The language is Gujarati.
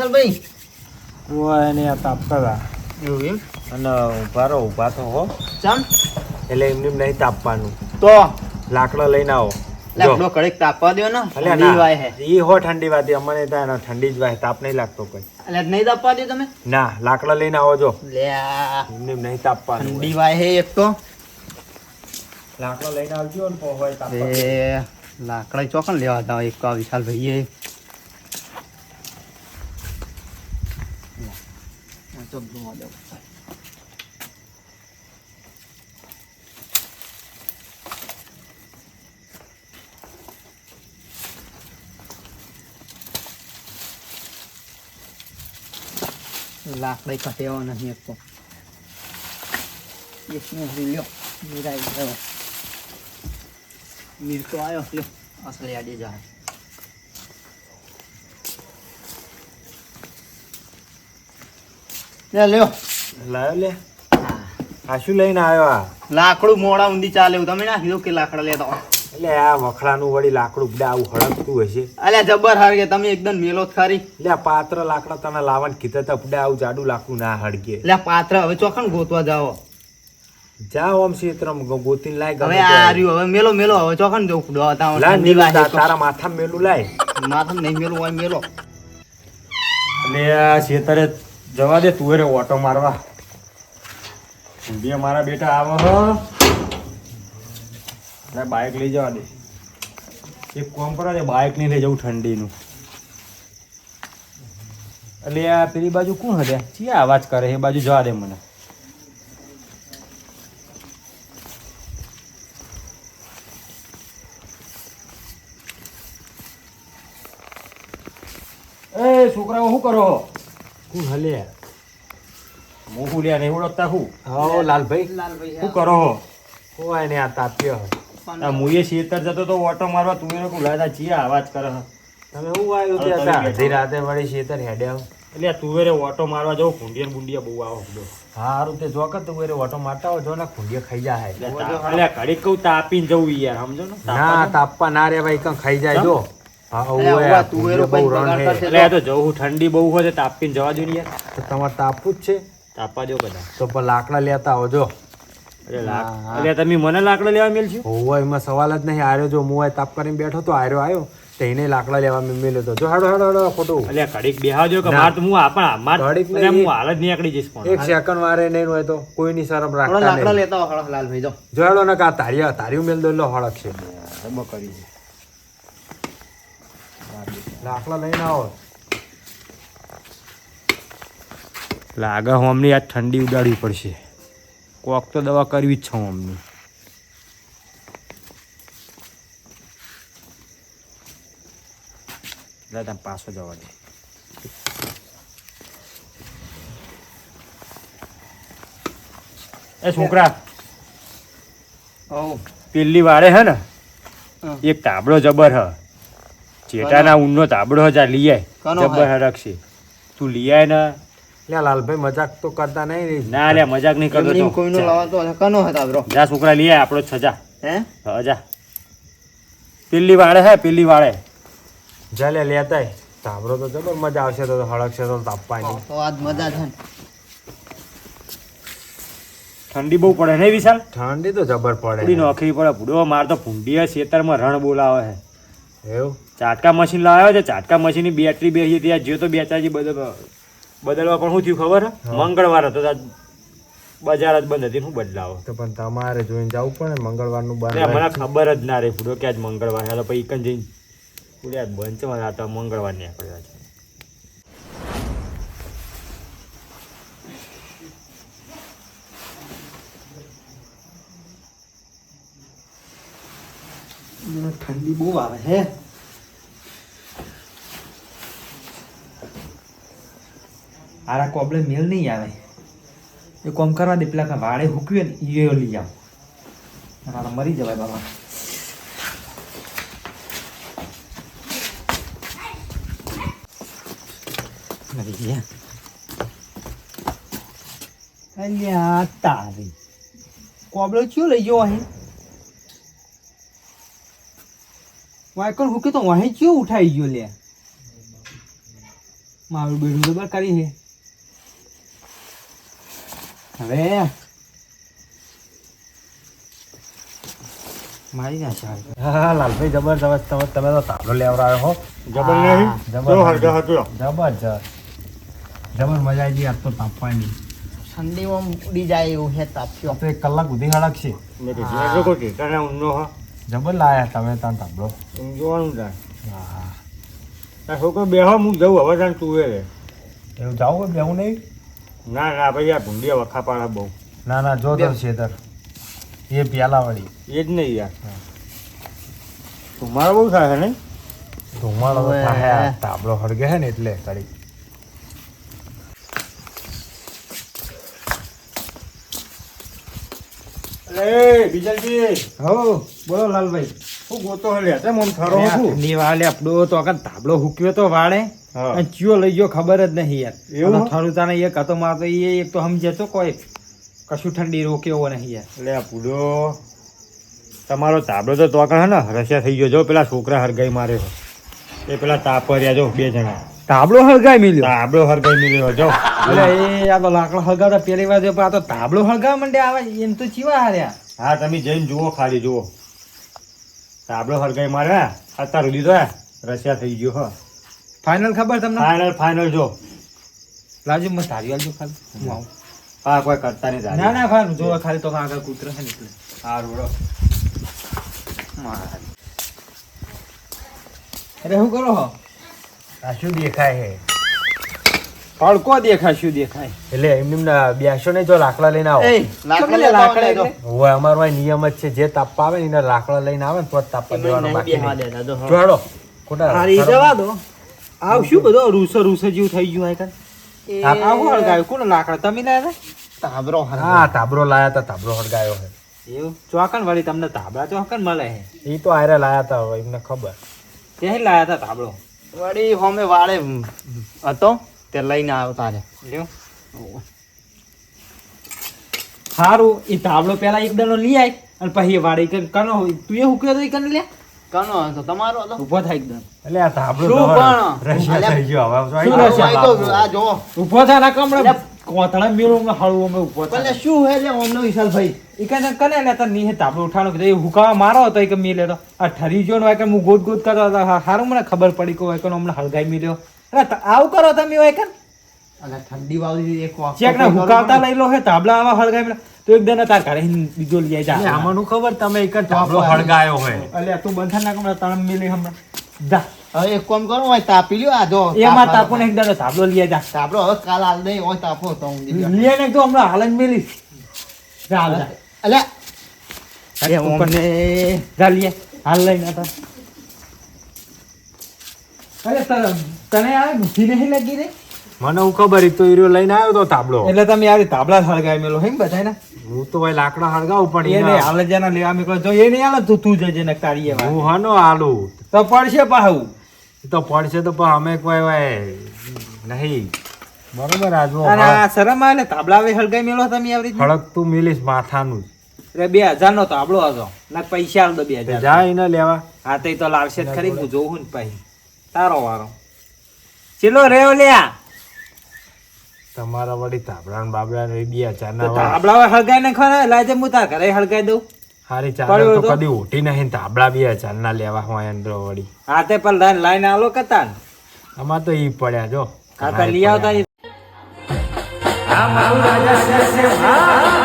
લાલભાઈ? કોઈ ને આ તાપતા એવું એમ? અને ઊભા તો હો. ચમ? એટલે એમને નહીં તાપવાનું. તો લાકડો લઈને આવો. લાકડો કડક તાપવા દો ને. એટલે ઠંડી વાય હે. ઈ હો ઠંડી વાતી અમને ત્યાં ઠંડી જ વાય, તાપ નહીં લાગતો કોઈ. એટલે નહીં તાપવા દે તમે? ના, લાકડા લઈને આવો જો. લે આ એમને નહીં તાપવાનું. ઠંડી વાય હે એક તો. લાકડો લઈને આવજો ને હોય તાપવા. એ લાકડા ચોકન લેવા હતા એક તો આ વિશાલ ભાઈએ. લાકડા કટેવા નહીં એક તો. એક ને લ્યો મિરાઈ ગયો. મીર તો આવ્યો લ્યો અસલી આડી જાય. લે લ્યો લાયો લે. આ શું લઈને આવ્યો આ? લાકડું મોડા ઊંધી ચાલે એવું તમે ના કીધું કે લાકડા લેતા. એટલે આ વખડાનું વળી લાકડું બધા આવું હળકતું હશે. અલ્યા જબર હાર તમે એકદમ મેલો જ ખારી. એટલે આ પાત્ર લાકડા તને લાવવાનું કીધા તા બધા આવું જાડું લાકડું ના હળગે. એટલે પાત્ર હવે ચોખણ ગોતવા જાઓ. જાઓ આમ ક્ષેત્રમ ગોતીને લાય. હવે આ રહ્યું હવે મેલો મેલો હવે ચોખણ જવું તારા માથા મેલું લાય. માથા નહીં મેલું હોય મેલો. એટલે આ ક્ષેત્રે જવા દે તું ઓટો મારવા. બે મારા બેટા આવો હો. બાઇક લઈ જવા દે. એક કામ કરો દે, બાઇક નહીં લઈ જવું ઠંડીનું. એટલે આ પેલી બાજુ કોણ હતા? ચિયા અવાજ કરે એ બાજુ જવા દે મને. એ છોકરાઓ શું કરો? કોણ હલે? મોહું લ્યા નહીં ઓળખતા હું? હા લાલભાઈ. શું કરો? કોઈ ને આ તાપ્યો. મુએ શેતર જતો તો ઓટો મારવા તું એને કુલાતા ચિયા અવાજ કરે. તમે શું આવ્યું ત્યાં અડધી રાતે વળી શેતર હેડે આવ. એટલે તુવેરે ઓટો મારવા જાવ ખુંડિયા બુંડિયા બહુ આવો. સારું તે જો કે તુવેરે ઓટો મારતા હો જો ને ખુંડિયા ખાઈ જાય. એટલે ઘડીક કહું તાપીને જવું યાર સમજો ને. ના તાપવા ના રે ભાઈ કઈ ખાઈ જાય જો. ઠંડી બહુ હોય તાપીને જવા દો ને યાર. તો તમારે તાપવું જ છે? તાપવા દો બધા. તો પણ લાકડા લેતા આવો જો. એટલે તમે મને લાકડા લેવા મેલશું? હોવા એમાં સવાલ જ નહીં. આર્યો જો હું તાપ કરીને બેઠો તો આર્યો આવ્યો તો એને લાકડા લેવા મેલ્યો તો જો હાડો હાડો હાડો ખોટું. એટલે ઘડીક બેહાજો કે માર તો હું આપણ હું હાલ જ નીકળી જઈશ. પણ એક સેકન્ડ વારે નહીં હોય તો કોઈની શરમ રાખતા નહીં. લાકડા લેતા હો હળક લાલભાઈ જો. જો હાડો ને કા તાર્યું મેલ દો લો હળક છે. કરી લાકડા લઈને આવો. લાગે હું અમને આ ઠંડી ઉડાડવી પડશે. કોક તો દવા કરવી જ છે અમને. દાદા પાછો જવા દે. એ છોકરા પેલી વાળે હે ને એક તાબડો જબર હ. ચેટાના ઊનનો તાબડો હ. જા લઈ આય. જબર હરકશે. તું લઈ આય ને. લે લાલભાઈ મજાક તો કરતા નહીં. ના લે મજાક નહીં કરતો. કોઈનો લાવતો કનો હતા બ્રો. જા છોકરા લઈ આય આપણો છજા. હે હા જા. પેલી વાળે હે પેલી વાળે. જા લે લેતા તાબડો તો જબર મજા આવશે. તો હળકશે તો તાપવાની. તો આજ મજા છે. ઠંડી બહુ પડે ને વિશાલ? ઠંડી તો જબર પડે. નોખરી પડે. ભૂડો માર તો ભૂંડિયા ખેતરમાં રણ બોલાવે છે. એવું ચાટકા મશીન લાવ્યો છે. ચાટકા મશીનની બેટરી બેસી ત્યાં જો તો બે ચારજી બદલવા પણ શું થયું ખબર? મંગળવાર હતો બજાર જ બંધ હતી. શું બદલાવો તો પણ તમારે જોઈને જવું પડે. મંગળવારનું બંધ મને ખબર જ ના રહી ભૂડો કે આજ મંગળવાર તો પછી કન જઈને પૂર્યા બંચમાં હતા. મંગળવાર નીકળ્યા છે. ઠંડી બહુ આવે હે. આરા કોબલે મેલ નહીં આવે. એ કોમ કરવા દે. પેલા વાળે હુકવે ને એ લઈ આવ. મારા મરી જવાય બાબા. અલ્યા તારી કોબલો ચિયો લઈ ગયો અહીં? વાયકલ હુકે તો વहीं ચિયો ઉઠાઈ ગયો લે. મારું બેડું તો બર કરી છે હવે મારી ના ચાલ હા લાલભાઈ જબરજસ્ત તમે તો તાબલો લેવડાવ્યો હો જબર નહીં? જબર જબર મજા આવી ગઈ આજ તો તાપવાની ઠંડીમાં ઉડી જાય એવું છે તાપ્યો તો 1 કલાક સુધી હળકશે જબર લાયા તમે તાન તાબલો છોકરો બેહો હું જઉં હવે તાન તું રે એવું જાવ કે બેવું નહીં ના ના ભાઈ આ ભૂંડિયા વખા પાડે બહુ ના ના જો તો છેતર એ પ્યાલા વાળી એ જ નહીં યાર તમારે બહુ થાય છે ને ધુમાડો તો હવે. થાય આ તાબલો હળગે છે ને એટલે કરી અરે બીજલજી હો બોલો લાલભાઈ શું ગોતો હે લે તેમ આમ થારો છું ઠંડી વાળે આપણો તો આખા તાબલો હુક્યો તો વાળે હા. અને ચિયો લઈ ગયો ખબર જ નહીં યાર એવું? અને થારું તાને એક હતો માર તો એ એક તો સમજે તો કોઈ કશું ઠંડી રોકેવો નહીં યાર એટલે આ પૂડો તમારો તાબલો તો તોકણ હે ને રસ્યા થઈ ગયો જો પેલા છોકરા હરગાઈ મારે છે એ પેલા તાપરિયા જો 2 જણા તાબલો હળગાઈ મિલ્યો તાબલો હરગાઈ મિલ્યો જો એટલે એ આ તો લાકડો હળગાવતા પેલી વાર આ તો તાબલો હળગાવા માંડે આવે એમ તો ચીવા હાર્યા હા તમે જઈને જુઓ ખાલી જુઓ તાબલો હરગાઈ મારે અત્યાર સુધી તો રસ્યા થઈ ગયો હો ફાઇનલ ખબર તમને ફાઇનલ જો લાવજો મને તારી આલજો ખાલી હું આવું હા કોઈ કરતા નહીં ના ના ખાલી જો ખાલી તો આગળ કૂતરો છે ને એટલે હા રોડો અરે શું કરો હો આ શું દેખાય હે તડકો દેખાય શું દેખાય એટલે એમને બેસો ને જો લાકડા લઈને આવો કેમ લે લાકડા એટલે? હોય અમારો અહીં નિયમ જ છે જે તાપવા આવે ને એને લાકડા લઈને આવે ને તો જ તાપવા દેવાનો બાકી નહીં. જો હેડો ખોટા હારી જવા દો આવ શું બધો રૂસો જેવું થઈ ગયું આ કાન આવું હળગાયું કોણ લાકડા તમે લાયા તાબરો હા તાબરો લાયા તા તાબરો હળગાયો હે હતા એવું ચોકન વાળી તમને તાબડા ચોકન મળે છે એ તો આયરા લાયા તા હવે એમને ખબર ત્યાં લાયા હતા તાબડો વળી હોમે વાળે હતો તે લઈને આવ્યો તારે લ્યો સારું એ તાબડો પેલા એક દાડો લઈ આય અને પછી એ વાળી કનો તું એ હુક્યો તો એ કને લે કનો હતો તમારો હતો ઊભો થાય એકદમ એટલે આ તાબરો શું તો પણ? રશિયા થઈ ગયો હવે શું તો રશિયા? આ તો આ જો ઊભો થાય ના કમળે કોતળા મેળો હમણાં હળવું અમે ઊભો પણ થાય લે શું હે લે ઓમનો વિશાલ ભાઈ એ કને કને લે તાર નીહે તાબડો ઉઠાણો કીધું એ હુકાવા મારો હતો એ કે મી લેતો આ ઠરી ગયો ને હું ગોત ગોત કરતો હતો હારું મને ખબર પડી કે હોય કે હમણાં હળગાઈ મિલ્યો અરે આવું કરો તમે હોય કે અલા ઠંડી વાળી એક વાક ચેક ના હુકાવતા લઈ લો હે તાબલા આવા હળગાઈ મિલ્યો તો એક દને તાર ઘરે બીજો લઈ એટલે જા આમાં નું ખબર તમે એક જ તાબલો હળગાયો હોય અલે તું બંધન ના કમળા તણ મિલી હમણાં જા હવે એક કામ કરો હોય તાપી લ્યો આ જો એમાં તાપો ને એક દને તાબલો લઈ જા તાપરો હવે કાલ હાલ દે હોય તાપો તો હું દીધો લઈએ ને તો હમણાં હાલ જ મિલી જા હાલ જા અલે અરે ઓમને જા લઈએ હાલ લઈને હતા અરે તને આ બુદ્ધિ નહીં લાગી રે મને હું ખબર ઈ તો હીરો લઈને આવ્યો તો તાબલો એટલે તમે યાર તાબલા હળગાવી મેલો હેમ બધા ને હું તો ભાઈ લાકડા હળગાવું પણ એ એને નહીં હાલ જેના લેવા મેકલો જો એ નહીં હાલે તું જજે ને તારી એવા હું હનો આલુ તો પડશે પાહુ ઈ તો પડશે તો પણ અમે કોઈ ભાઈ નહીં બરોબર આજુ અને આ શરમ આવે તાબલા હવે હળગાઈ મેલો તમે આવી રીતે હળક તું મિલીશ માથાનું અરે 2000 નો તાબલો હતો ના પૈસા આલ દો 2000 જા એને લેવા હા તો ઈ તો લાવશે જ ખરી હું જોઉં ને પછી તારો વારો ચેલો રેવ લ્યા તમારા વળી તાબડા ને બાબડા ને બે ચાર તો ના તાબલા હવે હળગાઈ ને ખરા લાજે હું તાર ઘરે હળગાઈ દઉં હારી પડ્યો ચાદર તો તો? કદી ઉઠી નહીં તાબડા બે ચાર ના લેવા હોય અંદર વળી હા તે પણ લાઈને આલો કતા આમાં તો ઈ પડ્યા જો કાકા લઈ આવતા ઈ. આ મારું રાજા છે